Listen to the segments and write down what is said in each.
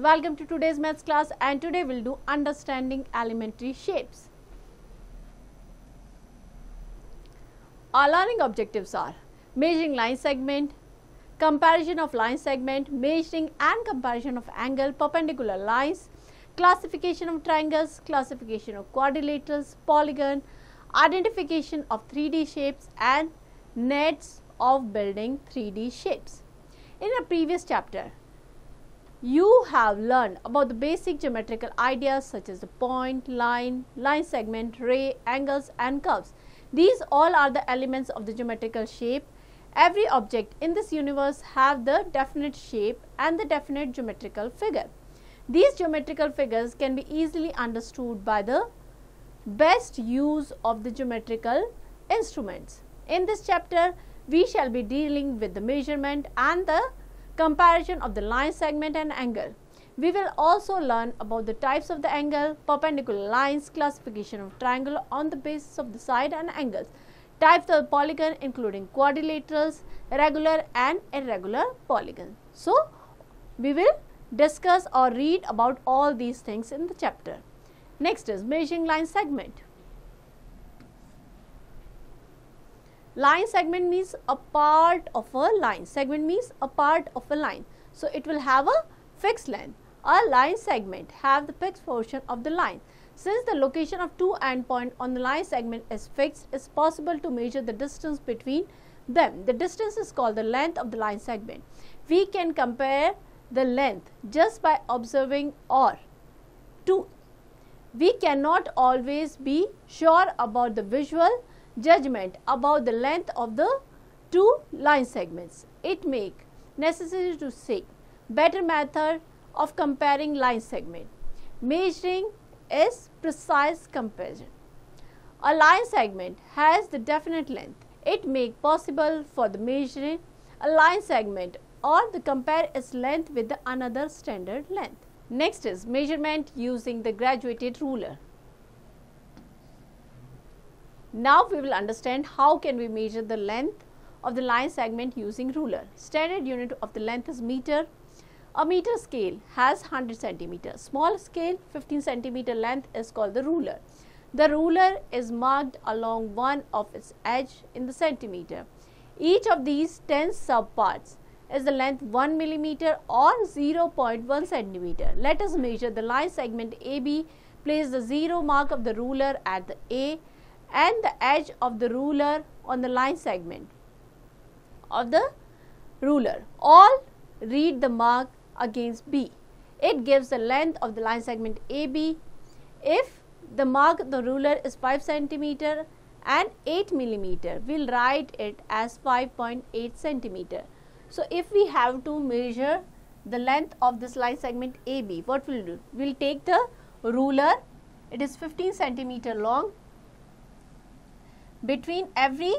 welcome to today's maths class, and today we'll do understanding elementary shapes. Our learning objectives are measuring line segment, comparison of line segment, measuring and comparison of angle, perpendicular lines, classification of triangles, classification of quadrilaterals, polygon, identification of 3D shapes and nets of building 3D shapes. In a previous chapter, you have learned about the basic geometrical ideas such as the point, line, line segment, ray, angles and curves. These all are the elements of the geometrical shape. Every object in this universe have the definite shape and the definite geometrical figure. These geometrical figures can be easily understood by the best use of the geometrical instruments. In this chapter, we shall be dealing with the measurement and the comparison of the line segment and angle. We will also learn about the types of the angle, perpendicular lines, classification of triangle on the basis of the side and angles, types of polygon including quadrilaterals, regular and irregular polygon. So, we will discuss or read about all these things in the chapter. Next is measuring line segment. Line segment means a part of a line. Segment means a part of a line. So, it will have a fixed length. A line segment have the fixed portion of the line. Since the location of two endpoints on the line segment is fixed, it is possible to measure the distance between them. The distance is called the length of the line segment. We can compare the length just by observing or two. We cannot always be sure about the visual judgment about the length of the two line segments. It makes necessary to say better method of comparing line segment. Measuring is precise comparison. A line segment has the definite length. It makes possible for the measuring a line segment or the compare its length with the another standard length. Next is measurement using the graduated ruler. Now we will understand how can we measure the length of the line segment using ruler. Standard unit of the length is meter. A meter scale has 100 centimeter. Small scale 15 centimeter length is called the ruler. The ruler is marked along one of its edge in the centimeter. Each of these 10 subparts is the length 1 millimeter or 0.1 centimeter. Let us measure the line segment AB. Place the 0 mark of the ruler at the A and the edge of the ruler on the line segment of the ruler. All read the mark against B. It gives the length of the line segment AB. If the mark of the ruler is 5 centimeter and 8 millimeter, we will write it as 5.8 centimeter. So, if we have to measure the length of this line segment AB, what we will do? We will take the ruler, it is 15 centimeter long. Between every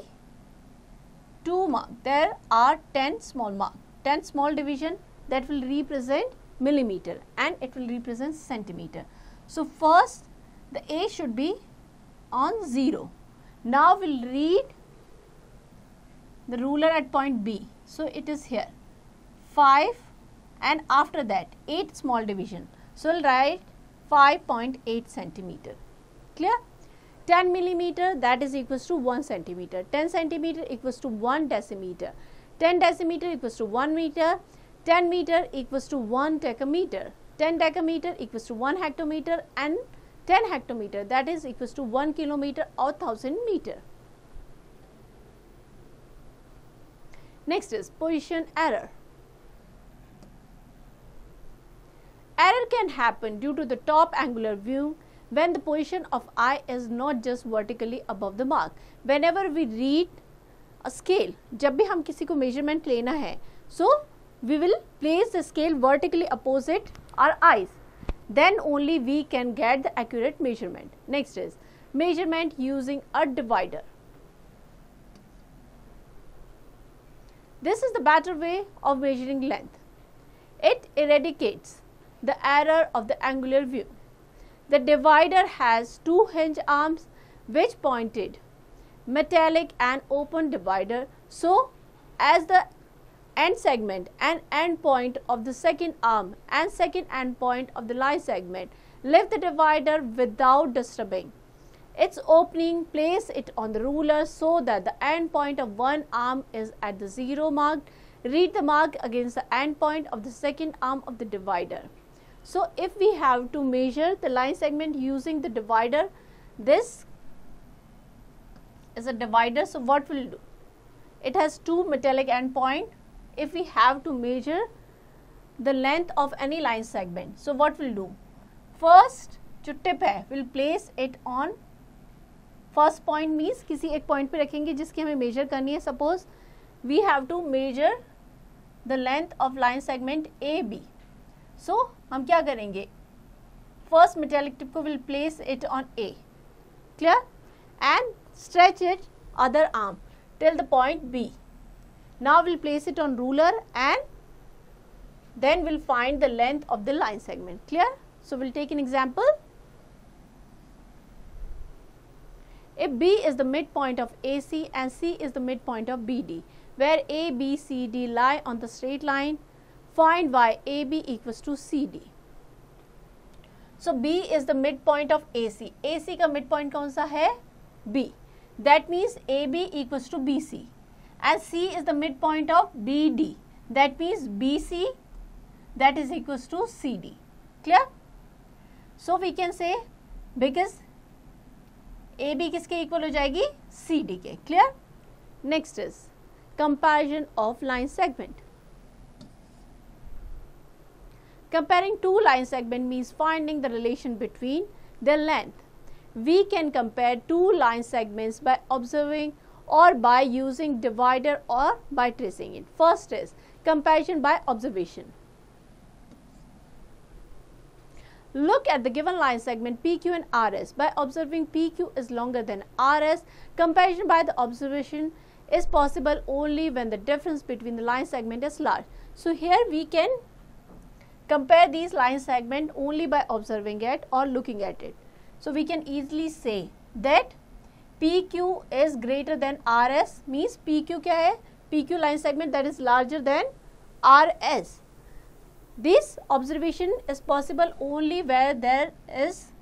two marks, there are 10 small marks, 10 small division that will represent millimeter and it will represent centimeter. So, first the A should be on 0. Now, we will read the ruler at point B. So, it is here 5 and after that 8 small division. So, we will write 5.8 centimeter. Clear? 10 millimeter, that is equals to 1 centimeter. 10 centimeter equals to 1 decimeter. 10 decimeter equals to 1 meter. 10 meter equals to 1 decameter. 10 decameter equals to 1 hectometer and 10 hectometer, that is equals to 1 kilometer or 1000 meter. Next is position error. Error can happen due to the top angular view when the position of eye is not just vertically above the mark. Whenever we read a scale, जब भी हम किसी को measurement लेना है, so we will place the scale vertically opposite our eyes. Then only we can get the accurate measurement. Next is measurement using a divider. This is the better way of measuring length. It eradicates the error of the angular view. The divider has two hinge arms which pointed metallic and open divider. So, as the end segment and end point of the second arm and second end point of the line segment. Lift the divider without disturbing its opening. Place it on the ruler so that the end point of one arm is at the 0 marked. Read the mark against the end point of the second arm of the divider. So if we have to measure the line segment using the divider, this is a divider, so what will do? It has two metallic end point. If we have to measure the length of any line segment, so what will do? First जो tip है will place it on first point, means किसी एक point पे रखेंगे जिसकी हमें measure करनी है. Suppose we have to measure the length of line segment AB. So हम क्या करेंगे? First metallic tip को will place it on A, clear, and stretch it other arm till the point B. Now we'll place it on ruler and then we'll find the length of the line segment, clear. So we'll take an example. If B is the midpoint of AC and C is the midpoint of BD, where A, B, C, D lie on the straight line, find why AB equals to CD. So B is the midpoint of AC. AC का midpoint कौन सा है? B. That means AB equals to BC. And C is the midpoint of BD. That means BC, that is equals to CD. Clear? So we can say because AB किसके equal हो जाएगी? CD के. Clear? Next is comparison of line segment. Comparing two line segment means finding the relation between their length. We can compare two line segments by observing or by using divider or by tracing it. First is comparison by observation. Look at the given line segment PQ and RS. By observing PQ is longer than RS, comparison by the observation is possible only when the difference between the line segment is large. So here we can compare these line segment only by observing it or looking at it. So we can easily say that PQ is greater than RS, means PQ क्या है? PQ line segment that is larger than RS. This observation is possible only where there is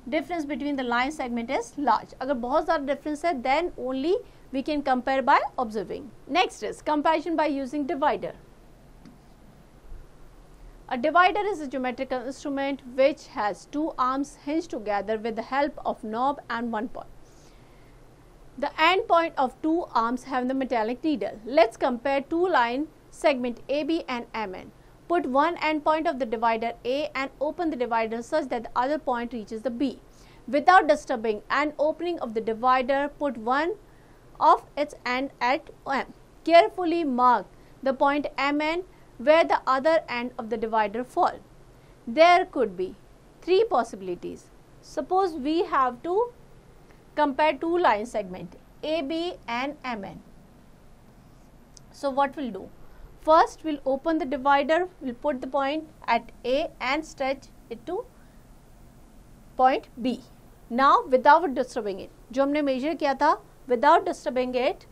difference between the line segment is large. अगर बहुत ज़्यादा difference है, then only we can compare by observing. Next is comparison by using divider. A divider is a geometrical instrument which has two arms hinged together with the help of knob and one point. The end point of two arms have the metallic needle. Let's compare two line segment AB and MN. Put one end point of the divider A and open the divider such that the other point reaches the B. Without disturbing an opening of the divider, put one of its end at M. Carefully mark the point MN where the other end of the divider fall. There could be three possibilities. Suppose we have to compare two line segment AB and MN. So what we'll do? First we'll open the divider, we'll put the point at A and stretch it to point B. Now without disturbing it, जो हमने measure किया था, without disturbing it,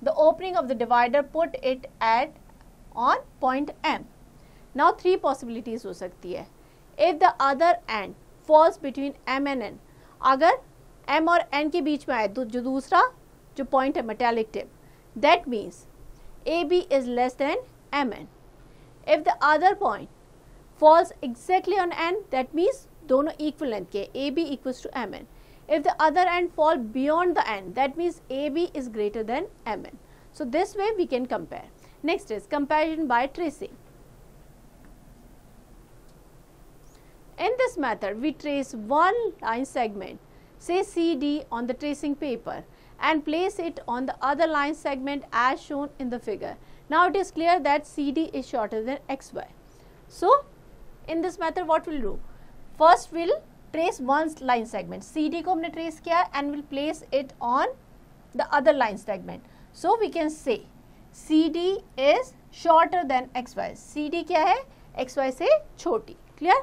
the opening of the divider, put it at on point M. Now three possibilities हो सकती है. If the other end falls between M and N, अगर M और N के बीच में आए तो जो दूसरा जो point है metallic tip, that means AB is less than MN. If the other point falls exactly on N, that means दोनों equal length के, AB equals to MN. If the other end fall beyond the N, that means AB is greater than MN. So this way we can compare. Next is comparison by tracing. In this method, we trace one line segment, say CD, on the tracing paper and place it on the other line segment as shown in the figure. Now it is clear that CD is shorter than XY. So in this method what we'll do? First we'll trace one line segment. CD को हमने trace किया and we'll place it on the other line segment. So we can say CD is shorter than XY. CD क्या है? XY से छोटी. Clear?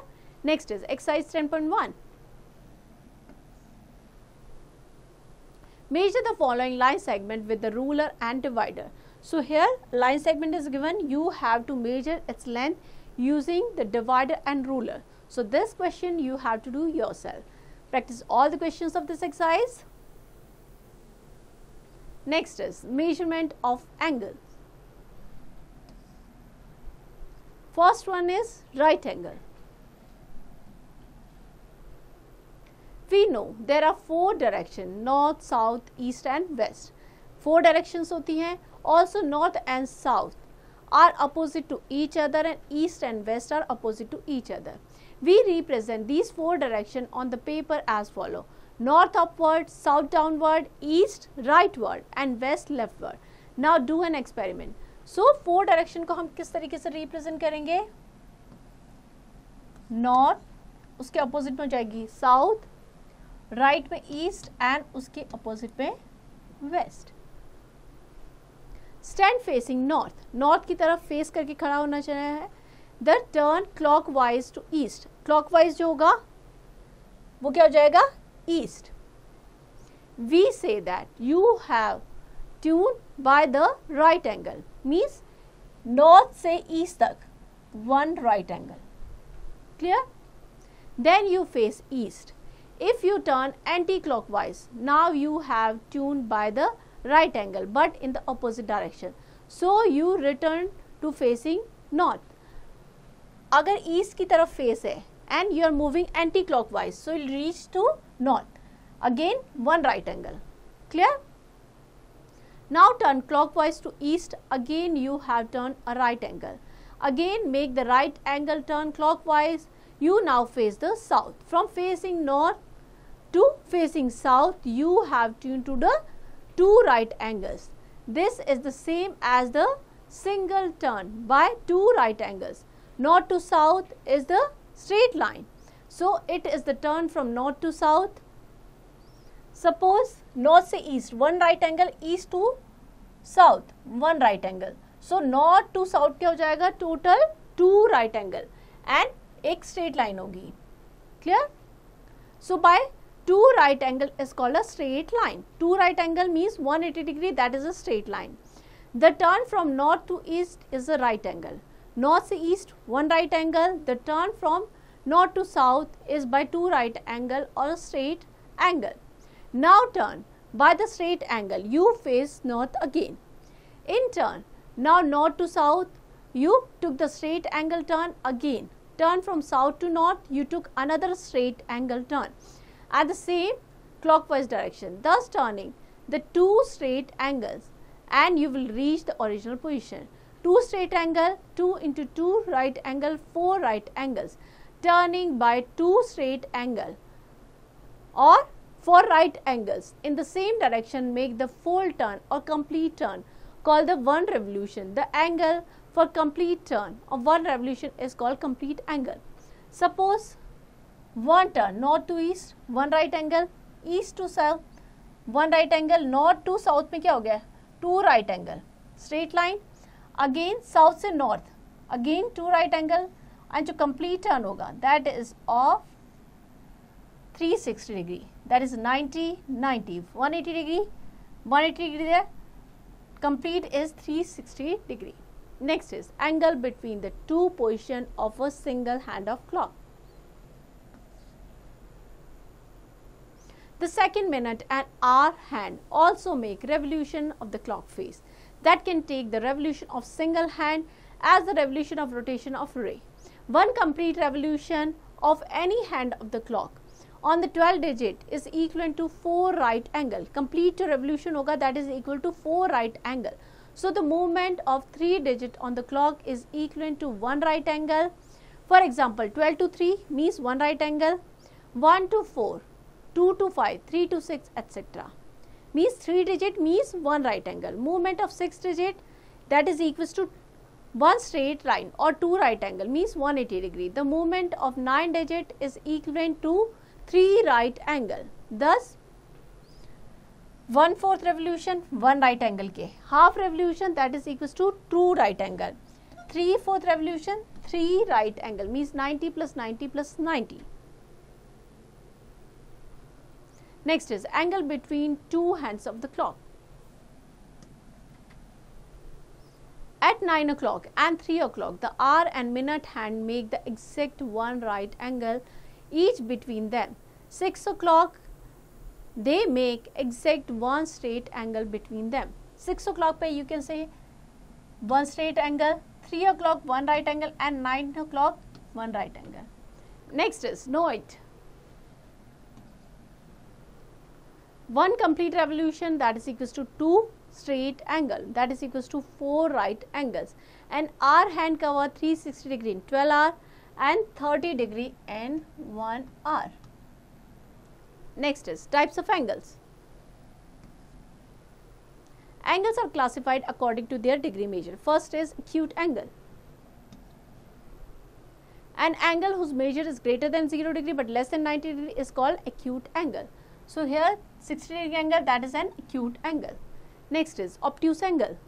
Next is exercise 10.1. Measure the following line segment with the ruler and divider. So here line segment is given, you have to measure its length using the divider and ruler. So this question you have to do yourself. Practice all the questions of this exercise. Next is measurement of angles. First one is right angle. We know there are 4 directions, north, south, east and west. 4 directions होती हैं. Also north and south are opposite to each other and east and west are opposite to each other. We represent these 4 directions on the paper as follow: north upward, south downward, east rightward and west leftward. Now do an experiment. So 4 direction को हम किस तरीके से represent करेंगे? North, उसके opposite में जाएगी south, right में ईस्ट एंड उसके अपोजिट में west. Stand facing north, north की तरफ फेस करके खड़ा होना चाहिए. The turn clockwise to east, clockwise जो होगा वो क्या हो जाएगा? East. We say that you have tune by the right angle, means north से ईस्ट तक 1 right angle. Clear? Then you face east. If you turn anti-clockwise, now you have tuned by the right angle but in the opposite direction. So you return to facing north. अगर east की तरफ face है and you are moving anti-clockwise, so you'll reach to north. Again 1 right angle. Clear? Now turn clockwise to east. Again you have turned a right angle. Again make the right angle turn clockwise. You now face the south. From facing north to facing south, you have tuned to the 2 right angles. This is the same as the single turn by 2 right angles. North to south is the straight line. So it is the turn from north to south. Suppose north से east 1 right angle, east to south 1 right angle. So north to south क्या हो जाएगा? Total 2 right angle and एक straight line होगी. Clear? So by 2 right angle is called a straight line. 2 right angle means 180 degree, that is a straight line. The turn from north to east is a right angle. North to east 1 right angle. The turn from north to south is by 2 right angle or a straight angle. Now turn by the straight angle. You face north again. In turn, now north to south, you took the straight angle turn again. Turn from south to north, you took another straight angle turn at the same clockwise direction, thus turning the 2 straight angles and you will reach the original position. 2 straight angle, 2 into 2 right angle, 4 right angles. Turning by 2 straight angle or 4 right angles in the same direction make the full turn or complete turn called the 1 revolution. The angle for complete turn of 1 revolution is called complete angle. Suppose 1 turn north to east 1 right angle, east to south 1 right angle, north to south में क्या हो गया? 2 right angle, straight line. Again south से north again 2 right angle and जो complete turn होगा that is of 360 degree, that is 90 90 180 degree 180 degree there, complete is 360 degree. Next is angle between the 2 position of a single hand of clock. The second minute and hour hand also make revolution of the clock face that can take the revolution of single hand as the revolution of rotation of ray. 1 complete revolution of any hand of the clock on the 12 digit is equivalent to 4 right angle. Complete revolution होगा that is equal to 4 right angle. So the movement of 3 digit on the clock is equivalent to 1 right angle. For example, 12 to 3 means 1 right angle, 1 to 4, 2 to 5, 3 to 6, etc. Means 3 digit means 1 right angle. Movement of 6 digit that is equals to 1 straight line or 2 right angle means 180 degree. The movement of 9 digit is equivalent to 3 right angle. Thus 1/4 revolution 1 right angle के, half revolution that is equals to 2 right angle, 3/4 revolution 3 right angle means 90 plus 90 plus 90. Next is angle between 2 hands of the clock. 9 o'clock and 3 o'clock, the hour and minute hand make the exact one right angle each between them. 6 o'clock, they make exact one straight angle between them. 6 o'clock pe you can say one straight angle, 3 o'clock one right angle, and 9 o'clock one right angle. Next is know it. One complete revolution, that is equals to 2 straight angle, that is equals to 4 right angles, and our hand cover 360 degree in 12 hour and 30 degree in 1 hour. Next is types of angles. Angles are classified according to their degree measure. First is acute angle. An angle whose measure is greater than 0 degree but less than 90 degree is called acute angle. So here 60 degree angle, that is an acute angle. Next is obtuse angle.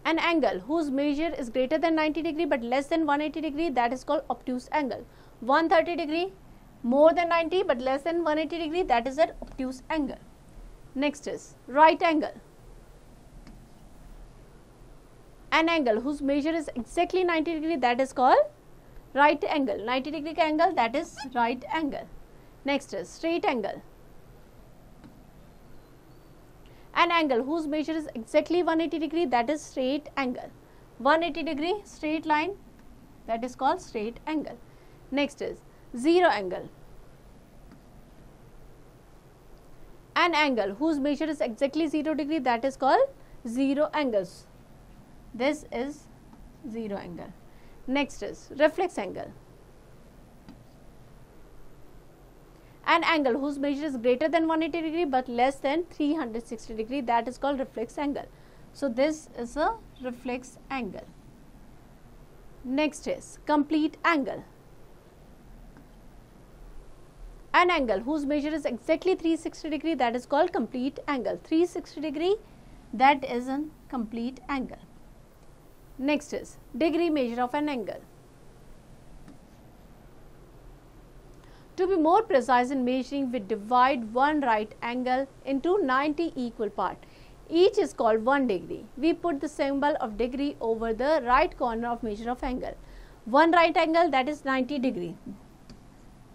An angle whose measure is greater than 90 degree but less than 180 degree, that is called obtuse angle. 130 degree more than 90 but less than 180 degree, that is an obtuse angle. Next is right angle. An angle whose measure is exactly 90 degree, that is called right angle. 90 degree angle, that is right angle. Next is straight angle. An angle whose measure is exactly 180 degree, that is straight angle. 180 degree straight line, that is called straight angle. Next is zero angle. An angle whose measure is exactly 0 degree, that is called zero angles. This is zero angle. Next is reflex angle. An angle whose measure is greater than 180 degree but less than 360 degree, that is called reflex angle. So this is a reflex angle. Next is complete angle. An angle whose measure is exactly 360 degree, that is called complete angle. 360 degree, that is a complete angle. Next is degree measure of an angle. To be more precise in measuring, we divide one right angle into 90 equal parts. Each is called 1 degree. We put the symbol of degree over the right corner of measure of angle. One right angle, that is 90 degree.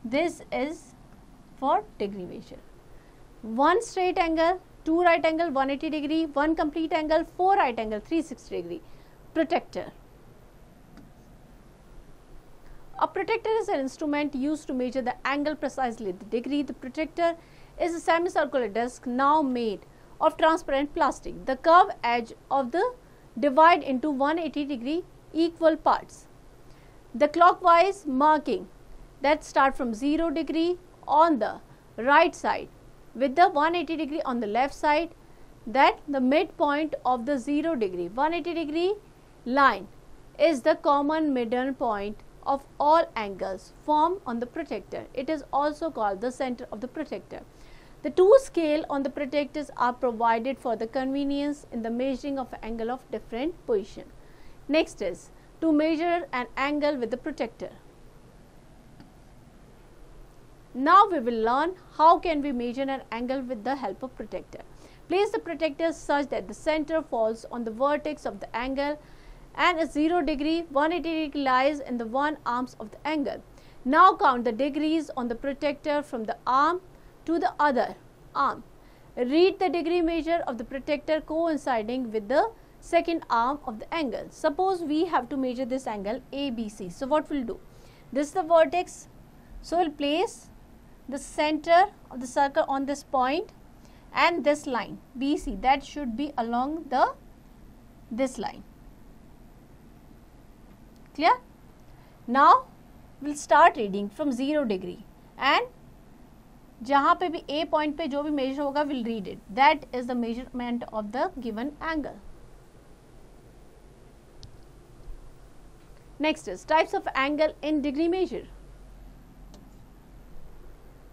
This is for degree measure. One straight angle, 2 right angle 180 degree, 1 complete angle, 4 right angle 360 degree. Protractor. A protractor is an instrument used to measure the angle precisely the degree. The protractor is a semicircular disc now made of transparent plastic. The curved edge of the divide into 180 degree equal parts. The clockwise marking that start from 0 degree on the right side with the 180 degree on the left side, that the midpoint of the 0 degree 180 degree line is the common middle point of all angles formed on the protractor. It is also called the center of the protractor. The two scales on the protractors are provided for the convenience in the measuring of angle of different position. Next is to measure an angle with the protractor. Now we will learn how can we measure an angle with the help of protractor. Place the protractor such that the center falls on the vertex of the angle and a 0 degree 180 degree lies in the one arms of the angle. Now count the degrees on the protractor from the arm to the other arm. Read the degree measure of the protractor coinciding with the second arm of the angle. Suppose we have to measure this angle ABC. So what we'll do? This is the vertex. So we'll place the center of the circle on this point and this line BC, that should be along this line. Clear? Now we'll start reading from 0 degree and जहाँ पे भी A point पे जो भी measure होगा we'll read it. That is the measurement of the given angle. Next is types of angle in degree measure.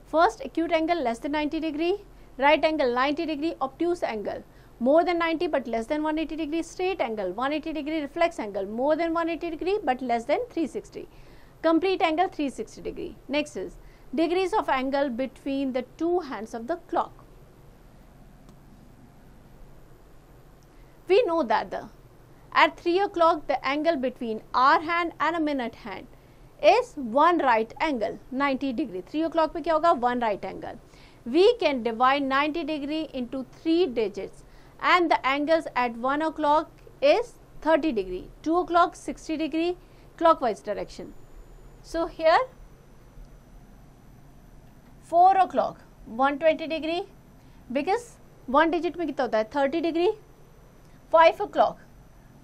First, acute angle less than 90 degree, right angle 90 degree, obtuse angle more than 90 but less than 180 degree, straight angle 180 degree, reflex angle more than 180 degree but less than 360, complete angle 360 degree. Next is degrees of angle between the two hands of the clock. we know that at 3 o'clock the angle between hour hand and a minute hand is one right angle 90 degree. 3 o'clock पे क्या होगा? one right angle. We can divide 90 degree into 3 digits and the angles at 1 o'clock is 30 degree, 2 o'clock 60 degree clockwise direction. So here 4 o'clock 120 degree because one digit में कितना होता है? 30 degree. 5 o'clock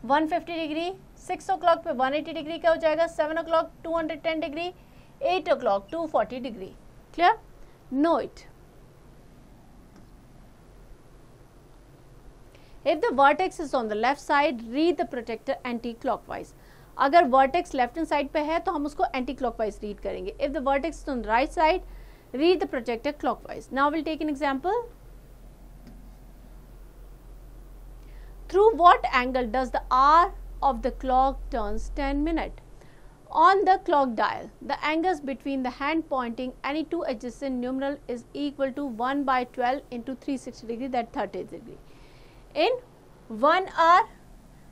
150 degree, 6 o'clock पे 180 degree क्या हो जाएगा? 7 o'clock 210 degree, 8 o'clock 240 degree. Clear? Know it. If the vertex is on the left side, read the projector anti-clockwise. अगर vertex left hand side पे है तो हम उसको anti-clockwise read करेंगे. If the vertex is on the right side, read the projector clockwise. Now we'll take an example. Through what angle does the hour of the clock turns 10 minutes? On the clock dial, the angles between the hand pointing any two adjacent numeral is equal to 1 by 12 into 360 degree, that 30 degree. In 1 hour,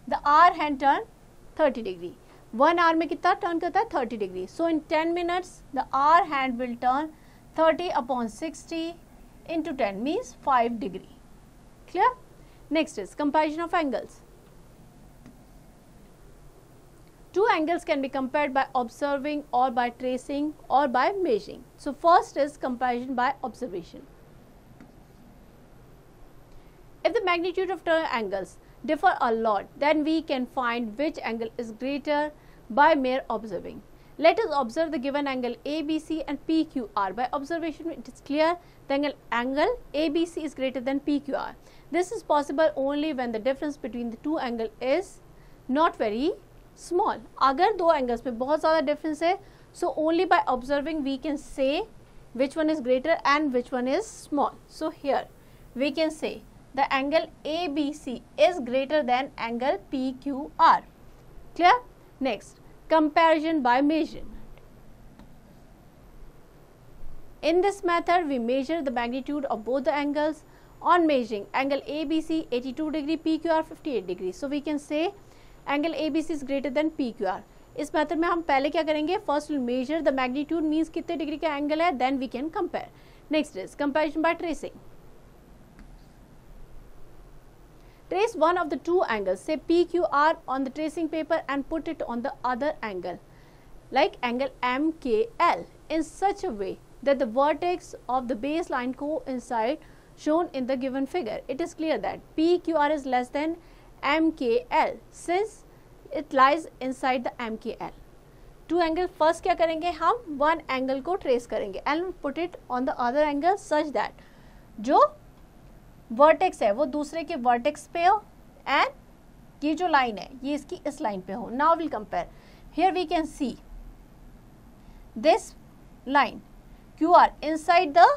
the hour hand turn 30 degree. 1 hour में कितना turn करता है? 30 degree. So in 10 minutes, the hour hand will turn 30 upon 60 into 10 means 5 degree. Clear? Next is comparison of angles. Two angles can be compared by observing or by tracing or by measuring. So first is comparison by observation. If the magnitude of two angles differ a lot, then we can find which angle is greater by mere observing. Let us observe the given angle ABC and PQR. By observation, it is clear the angle ABC is greater than PQR. This is possible only when the difference between the two angles is not very small. अगर दो angles में बहुत ज़्यादा difference है, so only by observing we can say which one is greater and which one is small. So here we can say the angle ABC is greater than angle PQR. Clear? Next, comparison by measurement. In this method, we measure the magnitude of both the angles. On measuring, angle ABC 82 degree, PQR 58 degree. So we can say angle ABC is greater than PQR. इस method में हम पहले क्या करेंगे? First we'll measure the magnitude means कितने degree का angle है, then we can compare. Next is comparison by tracing. Trace one of the two angles, say PQR, on the tracing paper and put it on the other angle, like angle MKL, in such a way that the vertex of the baseline coincide shown in the given figure. It is clear that PQR is less than MKL since it lies inside the MKL. Two angle first क्या करेंगे? हम one angle को trace करेंगे and put it on the other angle such that जो vertex है वो दूसरे के vertex पे हो and ये जो line है ये इसकी इस line पे हो. Now we'll compare. Here we can see this line QR inside the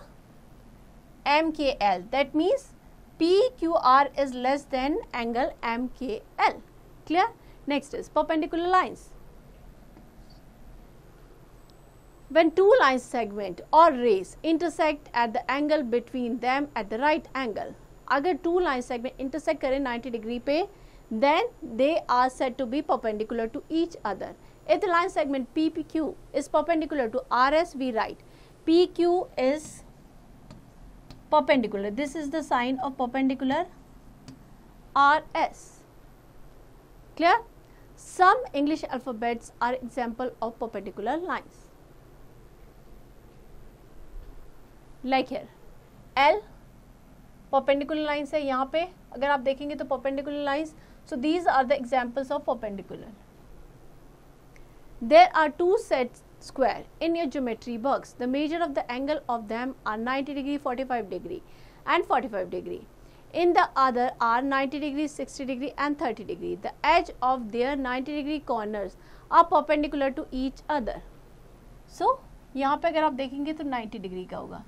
MKL. That means PQR is less than angle MKL. Clear? Next is perpendicular lines. When two lines segment or rays intersect at the angle between them at the right angle, अगर two line segment intersect करें 90 degree पे, then they are said to be perpendicular to each other. If the line segment PPQ is perpendicular to RS, we write PQ is perpendicular. This is the sign of perpendicular RS. Clear? Some English alphabets are example of perpendicular lines. Like here, L perpendicular lines है यहाँ पे. अगर आप देखेंगे तो perpendicular lines. So these are the examples of perpendicular. There are two sets square in your geometry box. The measure of the angle of them are 90 degree, 45 degree and 45 degree. In the other are 90 degree, 60 degree and 30 degree. The edge of their 90 degree corners are perpendicular to each other. So यहाँ पे अगर आप देखेंगे तो 90 degree का होगा.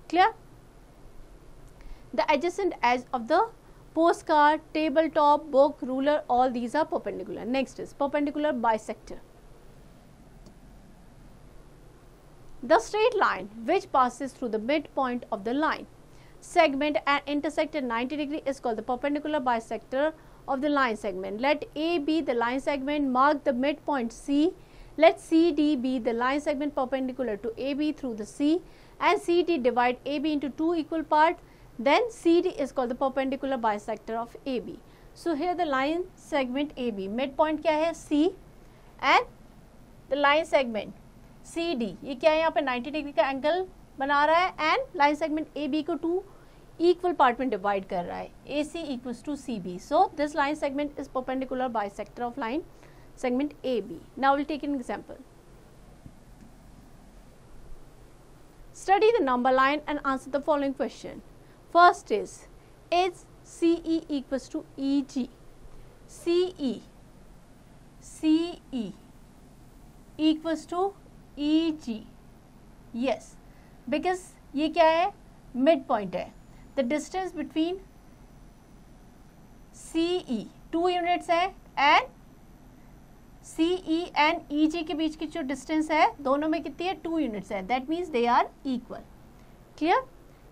Clear? The adjacent edge of the postcard, tabletop, book, ruler, all these are perpendicular. Next is perpendicular bisector. The straight line which passes through the midpoint of the line segment and intersect at 90 degree is called the perpendicular bisector of the line segment. Let A be the line segment, mark the midpoint C. Let CD be the line segment perpendicular to AB through the C, and CD divide AB into two equal parts. Then CD is called the perpendicular bisector of AB. So here the line segment AB, midpoint क्या है C, and the line segment CD, ये क्या है यहाँ पे 90 degree का angle बना रहा है, एंड लाइन सेगमेंट AB को टू इक्वल पार्ट में डिवाइड कर रहा है, AC equals to CB. So this line segment is perpendicular bisector of line segment AB. Now we'll take an example. Study the number line and answer the following question. First is CE equals to EG? CE equals to EG. Yes, because ये क्या है, mid point है. The distance between CE 2 units है, and CE and EG के बीच की जो distance है दोनों में कितनी है, 2 यूनिट्स है. That means they are equal. Clear.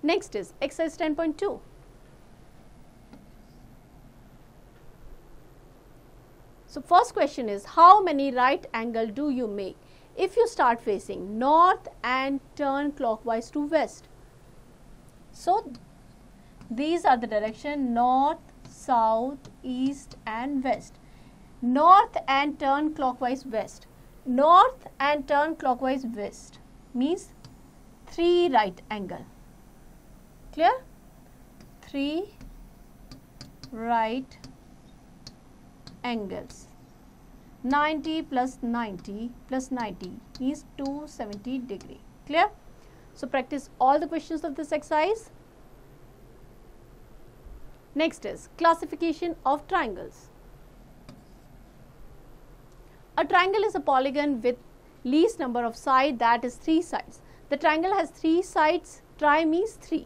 Next is exercise 10.2. So first question is how many right angle do you make if you start facing north and turn clockwise to west. So these are the direction north, south, east and west. North and turn clockwise west. North and turn clockwise west means 3 right angle. Clear? 3 right angles. 90 plus 90 plus 90 is 270 degree. Clear? So practice all the questions of this exercise. Next is classification of triangles. A triangle is a polygon with least number of sides, that is 3 sides. The triangle has 3 sides. Tri means 3.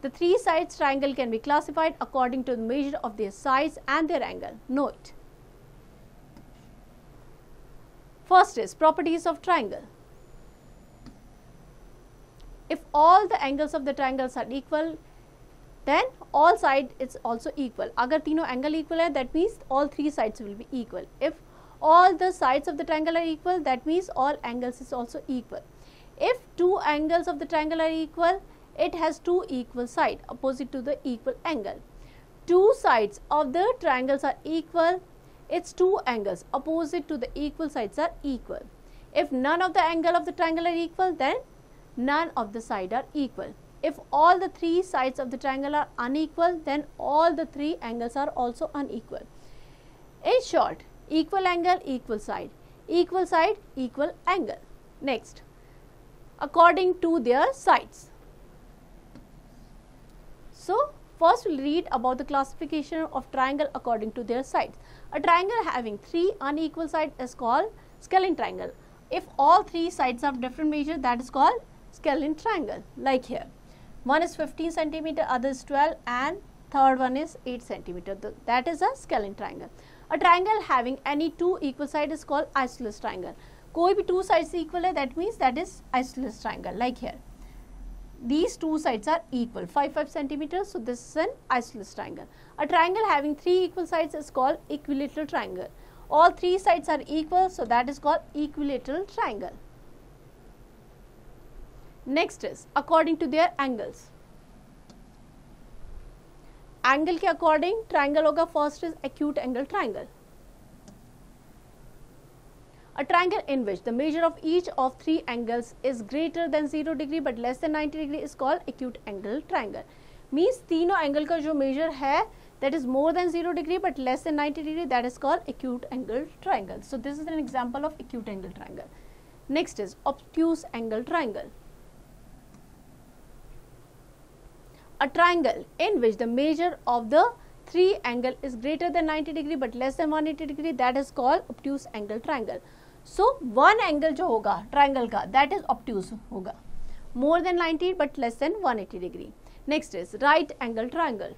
The 3 sides triangle can be classified according to the measure of their sides and their angle. Know it. First is properties of triangle. If all the angles of the triangles are equal, then all sides is also equal. अगर तीनों angle equal है, that means all 3 sides will be equal. If all the sides of the triangle are equal, that means all angles is also equal. If 2 angles of the triangle are equal, it has 2 equal sides opposite to the equal angle. 2 sides of the triangles are equal, its 2 angles opposite to the equal sides are equal. If none of the angle of the triangle are equal, then none of the sides are equal. If all the 3 sides of the triangle are unequal, then all the 3 angles are also unequal. In short, equal angle, equal side, equal angle. Next, according to their sides. So first we'll read about the classification of triangle according to their sides. A triangle having 3 unequal sides is called scalene triangle. If all 3 sides have different measure, that is called scalene triangle. Like here, one is 15 centimeter, other is 12, and third one is 8 centimeter. That is a scalene triangle. A triangle having any 2 equal sides is called isosceles triangle. कोई भी 2 sides equal है, that means that is isosceles triangle. Like here, these 2 sides are equal, 5 centimeters, so this is an isosceles triangle. A triangle having 3 equal sides is called equilateral triangle. All 3 sides are equal, so that is called equilateral triangle. Next is according to their angles. Angle के according triangle होगा. First is acute angle triangle. A triangle in which the measure of each of 3 angles is greater than 0 degree but less than 90 degree is called acute angle triangle. Means तीनों angle का जो major है that is more than 0 degree but less than 90 degree, that is called acute angle triangle. So this is an example of acute angle triangle. Next is obtuse angle triangle. A triangle in which the measure of the 3 angle is greater than 90 degree but less than 180 degree, that is called obtuse angle triangle. So one angle जो होगा triangle का, that is obtuse होगा, more than 90 but less than 180 degree. Next is right angle triangle.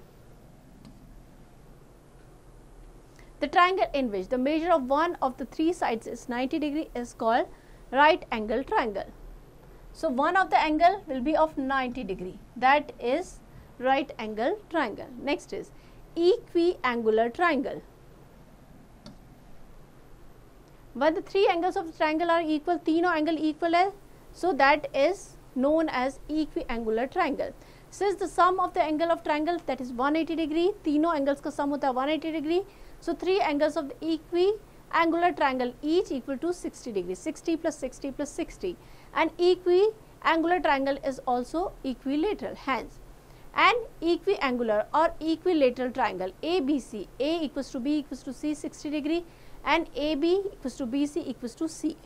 The triangle in which the measure of one of the 3 sides is 90 degree is called right angle triangle. So one of the angle will be of 90 degree, that is right angle triangle. Next is equiangular triangle. When the three angles of the triangle are equal, तीनों angle equal है, so that is known as equiangular triangle. Since the sum of the angle of triangle, that is 180 degree, तीनों angles का sum होता है 180 degree, so three angles of the equiangular triangle each equal to 60 degree, 60 plus 60 plus 60, and equiangular triangle is also equilateral. Hence, an equiangular or equilateral triangle ABC, A equals to B equals to C 60 degree, and AB equals to BC equals to C.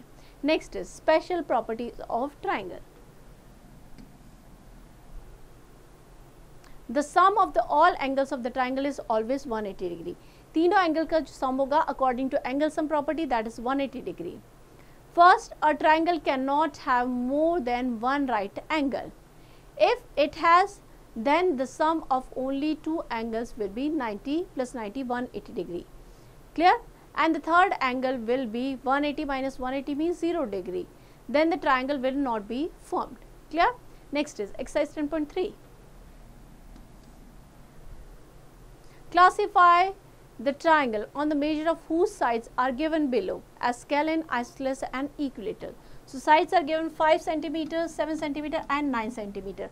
Next is special properties of triangle. The sum of the all angles of the triangle is always 180 degree. तीनों angle का जो सम होगा according to angle sum property, that is 180 degree. First, a triangle cannot have more than one right angle. If it has, then the sum of only two angles will be 90 plus 90, 180 degree. Clear? And the third angle will be 180 minus 180 means 0 degree. Then the triangle will not be formed. Clear? Next is exercise 10.3. Classify the triangle on the measure of whose sides are given below as scalene, isosceles and equilateral. So sides are given 5 cm, 7 cm and 9 cm.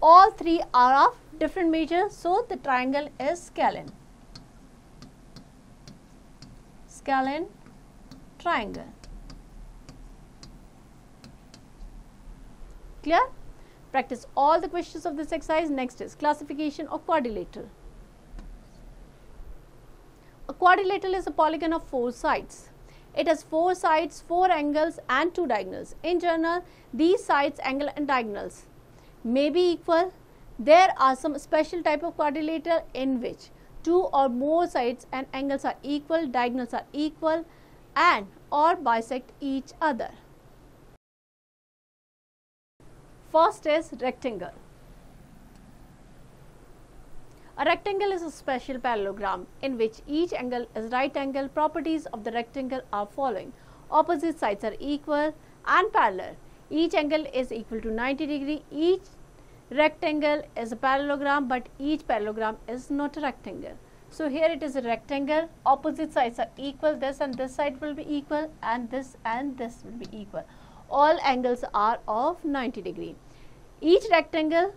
All three are of different measures, so the triangle is scalene. Scalene triangle. Clear? Practice all the questions of this exercise. Next is classification of quadrilateral. A quadrilateral is a polygon of 4 sides. It has 4 sides, 4 angles and 2 diagonals. In general, these sides, angle and diagonals may be equal. There are some special type of quadrilateral in which 2 or more sides and angles are equal, diagonals are equal and or bisect each other. First is rectangle. A rectangle is a special parallelogram in which each angle is right angle. Properties of the rectangle are following. Opposite sides are equal and parallel. Each angle is equal to 90 degree. Each rectangle is a parallelogram, but each parallelogram is not a rectangle. So here it is a rectangle. Opposite sides are equal. This and this side will be equal and this will be equal. All angles are of 90 degree. Each rectangle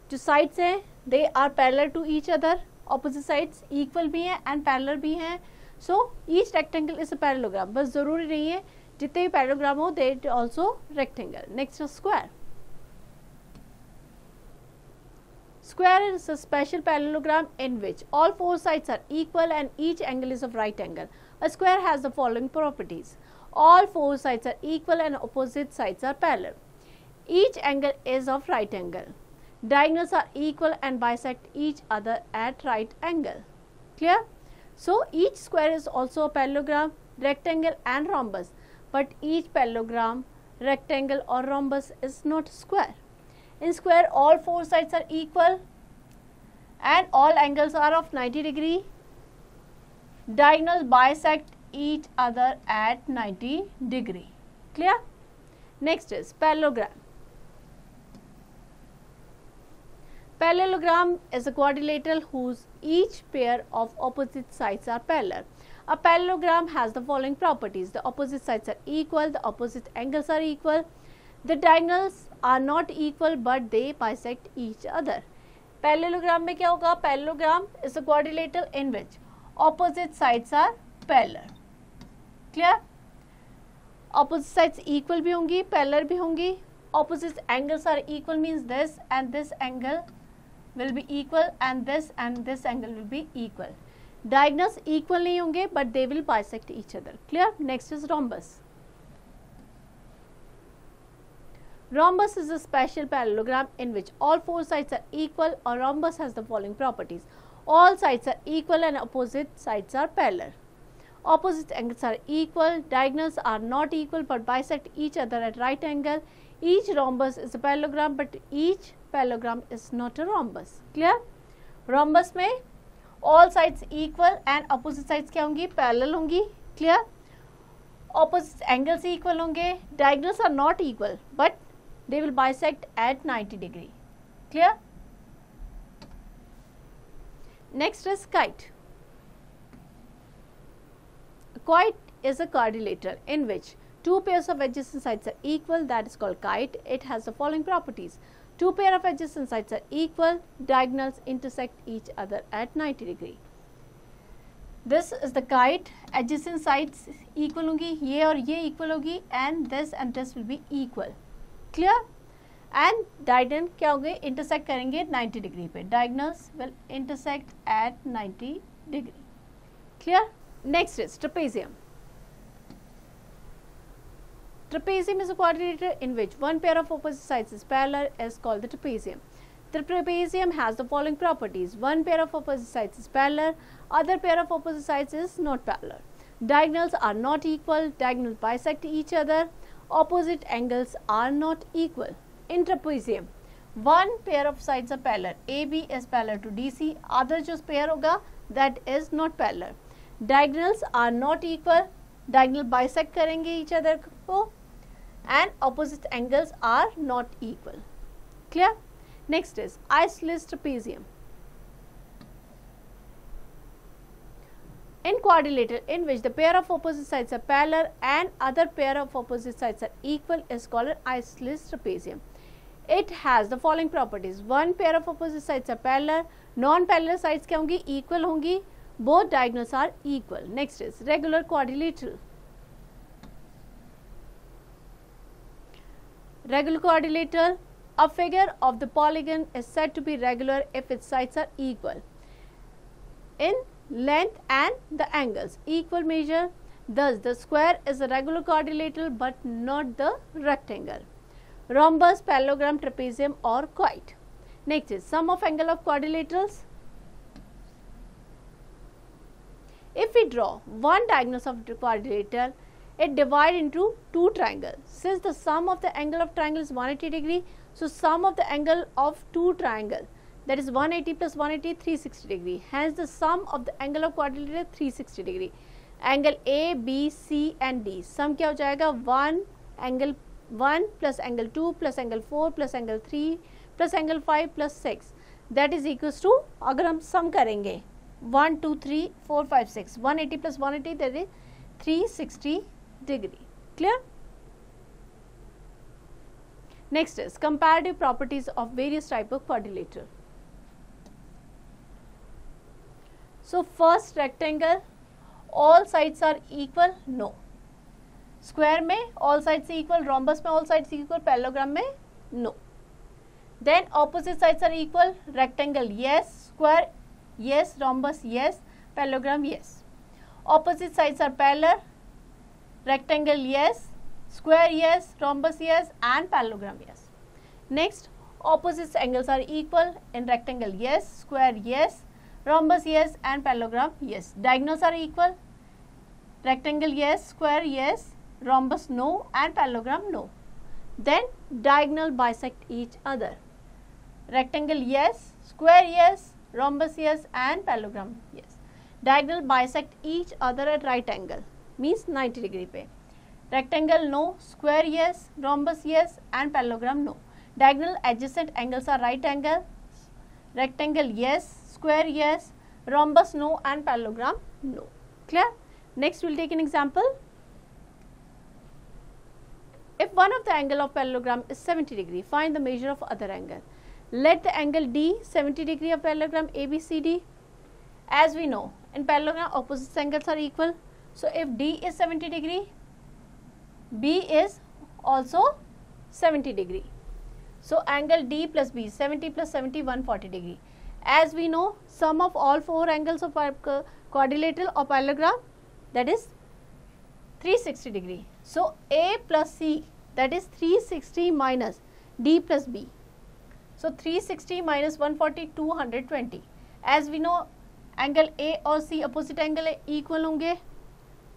जो sides हैं they are parallel to each other. Opposite sides equal भी हैं and parallel भी हैं. So each rectangle is a parallelogram. बस ज़रूरी नहीं है जितने भी parallelogram हो they also rectangle. Next is square. Square is a special parallelogram in which all 4 sides are equal and each angle is of right angle. A square has the following properties. All 4 sides are equal and opposite sides are parallel. Each angle is of right angle. Diagonals are equal and bisect each other at right angle. Clear? So each square is also a parallelogram, rectangle and rhombus, but each parallelogram, rectangle or rhombus is not square. In square, all 4 sides are equal and all angles are of 90 degree. Diagonals bisect each other at 90 degree. Clear? Next is parallelogram. Parallelogram is a quadrilateral whose each pair of opposite sides are parallel. A parallelogram has the following properties. The opposite sides are equal, the opposite angles are equal, the diagonals are not equal but they bisect each other. Parallelogram में क्या होगा? Parallelogram is a quadrilateral in which opposite sides are parallel. Clear? Opposite sides equal भी होंगी, parallel भी होंगी. Opposite angles are equal means this and this angle will be equal and this angle will be equal. Diagonals equal नहीं होंगे but they will bisect each other. Clear? Next is rhombus. Rhombus is a special parallelogram in which all 4 sides are equal. A rhombus has the following properties. All sides are equal and opposite sides are parallel. Opposite angles are equal. Diagonals are not equal but bisect each other at right angle. Each rhombus is a parallelogram but each parallelogram is not a rhombus. Clear? Rhombus में all sides equal and opposite sides क्या होंगी? Parallel होंगी. Clear? Opposite angles equal होंगे. Diagonals are not equal but they will bisect at 90 degree. Clear? Next is kite. A kite is a quadrilateral in which two pairs of adjacent sides are equal, that is called kite. It has the following properties. Two pair of adjacent sides are equal, diagonals intersect each other at 90 degree. This is the kite, adjacent sides equal होंगी, ये और ये equal होगी, and this will be equal. Clear? And diagonal क्या होंगे, intersect करेंगे 90 degree पे. Diagonals will intersect at 90 degree. Clear? Next is trapezium. Trapezium is a quadrilateral in which one pair of opposite sides is parallel, is called the trapezium. The trapezium has the following properties. One pair of opposite sides is parallel, other pair of opposite sides is not parallel. Diagonals are not equal, diagonals bisect each other, opposite angles are not equal. In trapezium, one pair of sides are parallel, AB is parallel to DC, other जो pair होगा that is not parallel. Diagonals are not equal, diagonal bisect करेंगे each other को, and opposite angles are not equal. Clear? Next is isosceles trapezium. In quadrilateral in which the pair of opposite sides are parallel and other pair of opposite sides are equal is called an isosceles trapezium. It has the following properties. One pair of opposite sides are parallel, non-parallel sides क्या होंगी, equal होंगी, both diagonals are equal. Next is regular quadrilateral. Regular quadrilateral, a figure of the polygon is said to be regular if its sides are equal in length and the angles equal measure. Thus, the square is a regular quadrilateral but not the rectangle. Rhombus, parallelogram, trapezium or kite. Next is sum of angle of quadrilaterals. If we draw one diagonal of the quadrilateral, it divides into two triangles. Since the sum of the angle of triangle is 180 degree, so sum of the angle of two triangles, that is 180 plus 180, 360 degree. Hence the sum of the angle of quadrilateral 360 degree. Angle A, B, C and D. Sum क्या हो जाएगा, 1 angle 1 plus angle 2 plus angle 4 plus angle 3 plus angle 5 plus 6. That is equals to, अगर हम sum करेंगे 1, 2, 3, 4, 5, 6. 180 plus 180 that is 360 degree. Clear? Next is comparative properties of various type of quadrilateral. So first rectangle, all sides are equal, no. Square में all sides equal, rhombus में all sides equal, parallelogram में no. Then opposite sides are equal, rectangle yes, square yes, rhombus yes, parallelogram yes. Opposite sides are parallel, rectangle yes, square yes, rhombus yes and parallelogram yes. Next, opposite angles are equal in rectangle yes, square yes, rhombus yes and parallelogram yes. Diagonals are equal, rectangle yes, square yes, rhombus no and parallelogram no. Then diagonal bisect each other. Rectangle yes, square yes, rhombus yes and parallelogram yes. Diagonal bisect each other at right angle, means 90 degree पे. Rectangle no, square yes, rhombus yes and parallelogram no. Diagonal adjacent angles are right angle. Rectangle yes, square yes, rhombus no and parallelogram no. Clear? Next we will take an example. If one of the angle of parallelogram is 70 degree, find the measure of other angle. Let the angle D 70 degree of parallelogram ABCD. As we know, in parallelogram opposite angles are equal. So if D is 70 degree, B is also 70 degree. So angle D plus B, 70 plus 70, 140 degree. As we know, sum of all four angles of quadrilateral or parallelogram, that is 360 degree. So A plus C, that is 360 minus D plus B. So 360 minus 140, 220. As we know, angle A और C opposite angle है, equal होंगे.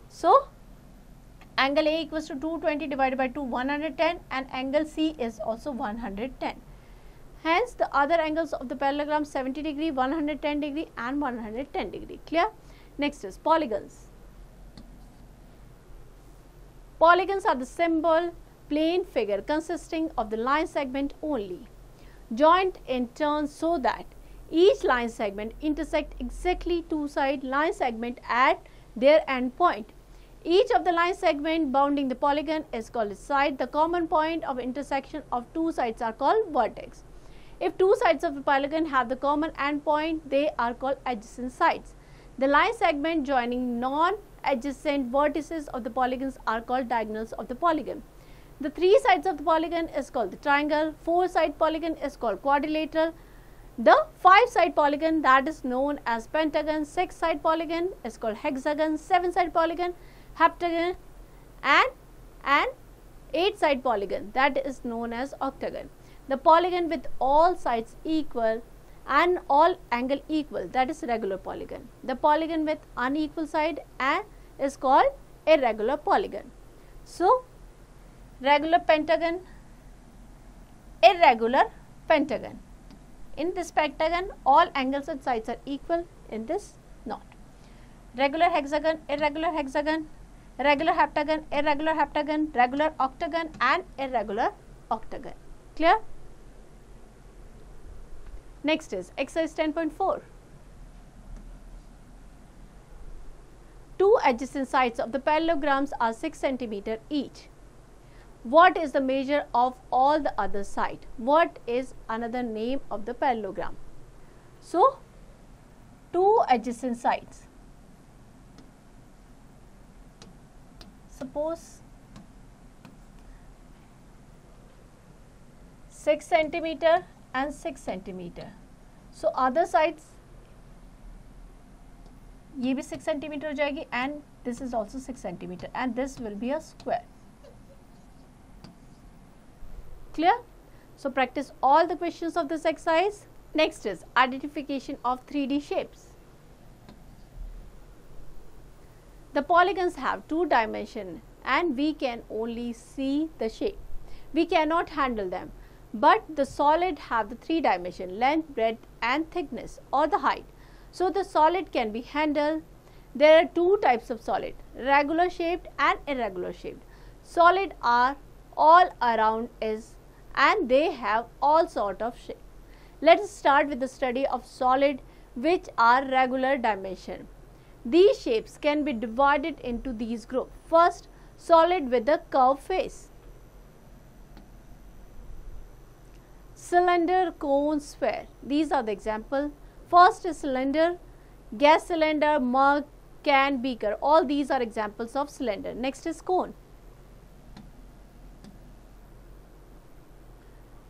So angle A equals to 220 divided by 2, 110, and angle C is also 110. Hence the other angles of the parallelogram 70 degree, 110 degree and 110 degree. Clear? Next is polygons. Polygons are the simple plane figure consisting of the line segment only, joined in turn so that Each line segment intersect exactly two-side line segment at their end point. Each of the line segment bounding the polygon is called a side. The common point of intersection of two sides are called vertex. If two sides of the polygon have the common end point, they are called adjacent sides. The line segment joining non-adjacent vertices of the polygons are called diagonals of the polygon. The three sides of the polygon is called the triangle. Four-side polygon is called quadrilateral. The five-side polygon, that is known as pentagon. Six-side polygon is called hexagon. Seven-side polygon, heptagon, and eight-side polygon, that is known as octagon. The polygon with all sides equal and all angle equal, that is regular polygon. The polygon with unequal side is called irregular polygon. So, regular pentagon, irregular pentagon. In this pentagon, all angles and sides are equal, in this not. Regular hexagon, irregular hexagon, regular heptagon, irregular heptagon, regular octagon and irregular octagon. Clear? Next is exercise 10.4. Two adjacent sides of the parallelograms are 6 cm each. What is the measure of all the other side? What is another name of the parallelogram? So, two adjacent sides. Suppose 6 cm and 6 cm. So, other sides ये भी 6 cm हो जाएगी and this is also 6 cm and this will be a square. Clear? So, practice all the questions of this exercise. Next is identification of 3D shapes. The polygons have two dimensions and we can only see the shape. We cannot handle them. But the solid have the three dimensions, length, breadth and thickness or the height. So, the solid can be handled. There are two types of solid, regular shaped and irregular shaped. Solid are all around is and they have all sort of shape. Let us start with the study of solid which are regular dimension. These shapes can be divided into these groups. First, solid with a curved face. Cylinder, cone, sphere. These are the example. First is cylinder, gas cylinder, mug, can, beaker. All these are examples of cylinder. Next is cone.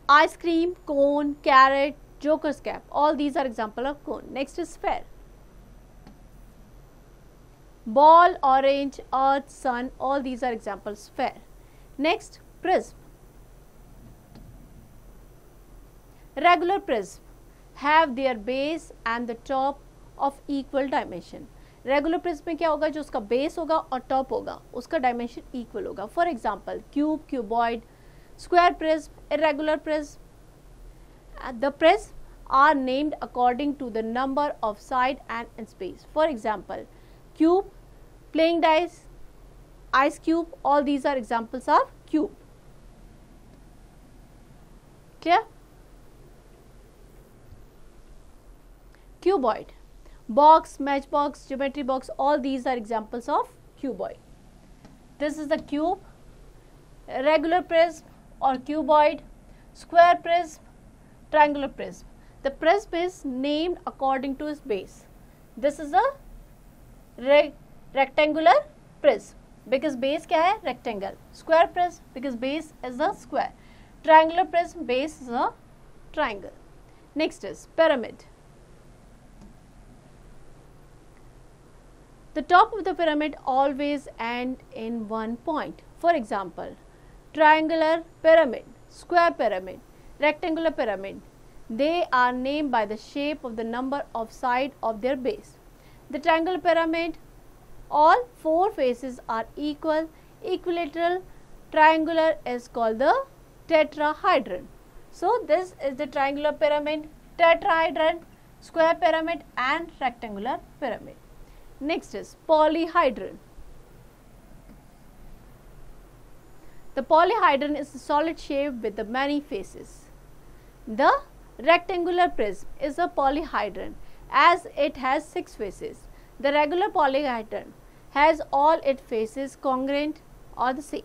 Ice cream, cone, carrot, joker's cap. All these are example of cone. Next is sphere. Ball, orange, earth, sun. All these are examples sphere. Next, prism. Regular prism have their base and the top of equal dimension. Regular prism में क्या होगा, जो उसका base होगा और top होगा उसका dimension equal होगा. For example, cube, cuboid, square prism, irregular prism. The prisms are named according to the number of side and space. For example, cube, playing dice, ice cube. All these are examples of cube. Clear? Cuboid, box, matchbox, geometry box, all these are examples of cuboid. This is the cube, regular prism or cuboid, square prism, triangular prism. The prism is named according to its base. This is a rectangular prism because base क्या है, rectangle. Square prism because base is a square. Triangular prism, base is a triangle. Next is pyramid. The top of the pyramid always end in one point. For example, triangular pyramid, square pyramid, rectangular pyramid. They are named by the shape of the number of sides of their base. The triangular pyramid, all four faces are equal. Equilateral triangular is called the tetrahedron. So, this is the triangular pyramid, tetrahedron, square pyramid and rectangular pyramid. Next is polyhedron. The polyhedron is a solid shape with the many faces. The Rectangular prism is a polyhedron as it has 6 faces. The regular polyhedron has all its faces congruent or the same.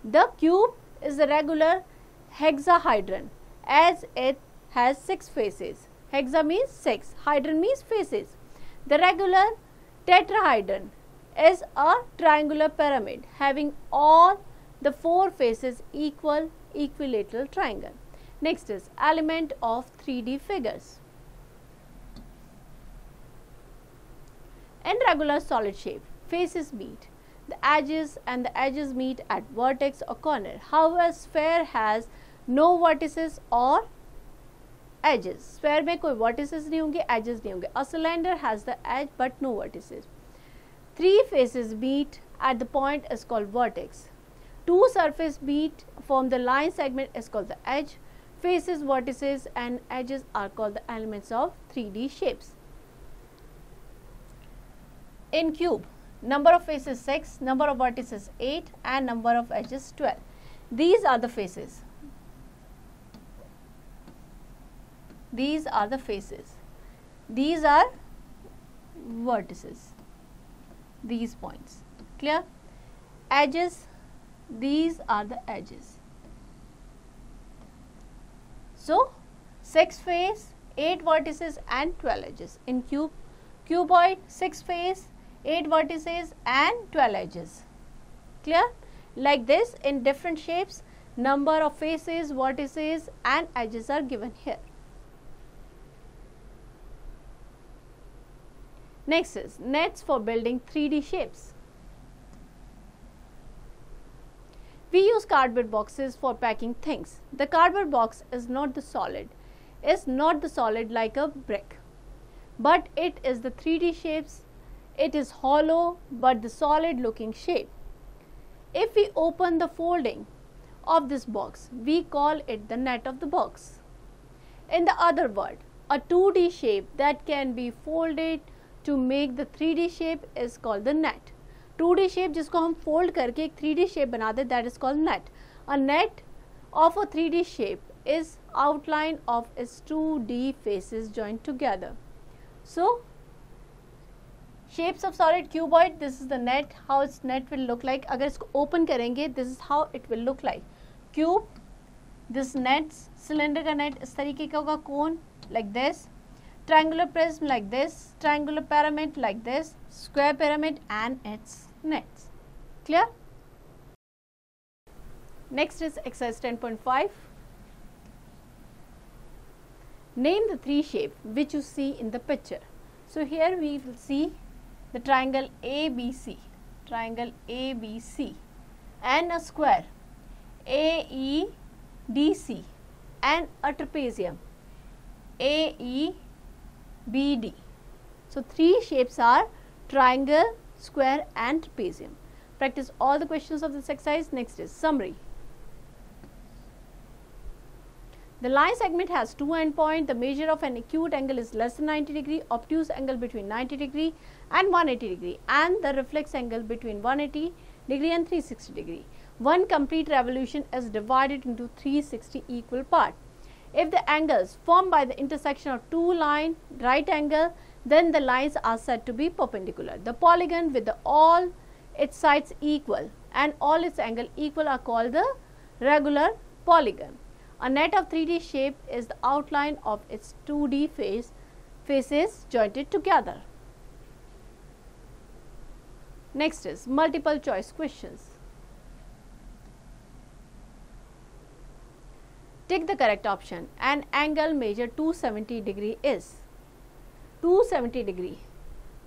The cube is a regular hexahedron as it has 6 faces. Hexa means 6, hydron means faces. The regular tetrahedron is a triangular pyramid having all the 4 faces equal equilateral triangle. Next is element of 3D figures. In regular solid shape, faces meet. The edges and the edges meet at vertex or corner. However, sphere has no vertices or edges. Sphere में कोई vertices नहीं होंगे, edges नहीं होंगे. A cylinder has the edge but no vertices. 3 faces meet at the point is called vertex. 2 surfaces meet from the line segment is called the edge. Faces, vertices and edges are called the elements of 3D shapes. In cube, number of faces 6, number of vertices 8 and number of edges 12. These are the faces. These are the faces. These are vertices. These points. Clear? Edges, these are the edges. So, 6 face, 8 vertices and 12 edges. In cube, cuboid, 6 face, 8 vertices and 12 edges. Clear? Like this, in different shapes, number of faces, vertices and edges are given here. Next is nets for building 3D shapes. We use cardboard boxes for packing things. The cardboard box is not the solid like a brick, but it is the 3D shapes. It is hollow but the solid looking shape. If we open the folding of this box, we call it the net of the box. In the other word, a 2D shape that can be folded to make the 3D shape is called the net. 2D shape जिसको हम fold करके एक 3D shape बना दे, that is called net. A net of a 3D shape is outline of its 2D faces joined together. So, shapes of solid cuboid, this is the net, how its net will look like. अगर इसको open करेंगे, this is how it will look like. Cube, this net, cylinder का net इस तरीके का होगा, cone like this. Triangular prism like this, triangular pyramid like this, square pyramid and its nets. Clear? Next is exercise 10.5. Name the 3 shapes which you see in the picture. So here we will see the triangle ABC, and a square AEDC and a trapezium AEBD. So 3 shapes are triangle, square and trapezium. Practice all the questions of this exercise. Next is summary. The line segment has 2 endpoints. The measure of an acute angle is less than 90 degree, obtuse angle between 90 degree and 180 degree, and the reflex angle between 180 degree and 360 degree. One complete revolution is divided into 360 equal parts. If the angles formed by the intersection of 2 lines right angle, then the lines are said to be perpendicular. The polygon with all its sides equal and all its angles equal are called the regular polygon. A net of 3D shape is the outline of its 2D faces jointed together. Next is multiple choice questions. Take the correct option. An angle measure 270 degree is 270 degree,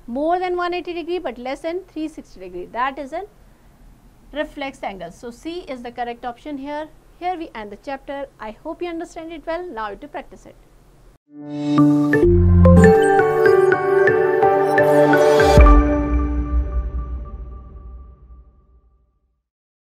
more than 180 degree but less than 360 degree. That is a reflex angle. So C is the correct option here. Here we end the chapter. I hope you understand it well. Now you have to practice it.